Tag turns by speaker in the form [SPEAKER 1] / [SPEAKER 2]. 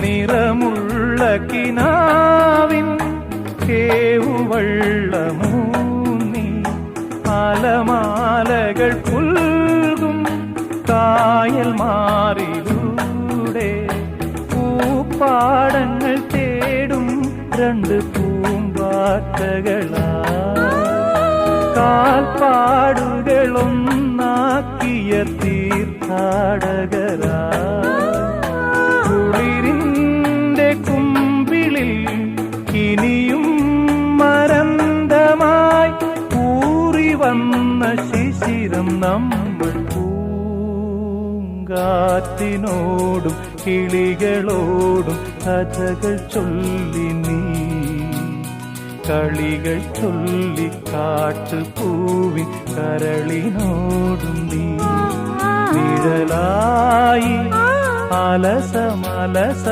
[SPEAKER 1] നിറമുള്ള കിനാവിൻ കേവുവള്ളമൂന്നി അലമാലകൾ പുൽകും കായൽ മാറിലൂടെ പൂപ്പാടങ്ങൾ തേടും രണ്ട് പൂമ്പാറ്റകളാ കാൽപ്പാടുകളൊന്നാക്കിയ തീർത്ഥാടകരാ കുളിരിന്റെ കുമ്പിളിൽ ഇനിയും മരന്തമായി ഊറി വന്ന ശിശിരം നമ്മൾ പൂങ്കാറ്റിനോടും കിളികളോടും കഥകൾ ചൊല്ലി നീ കളികൾ ചൊല്ലി കാട്ടുപൂവിൻ കരളിനോടും നീ നിഴലായി അലസമലസ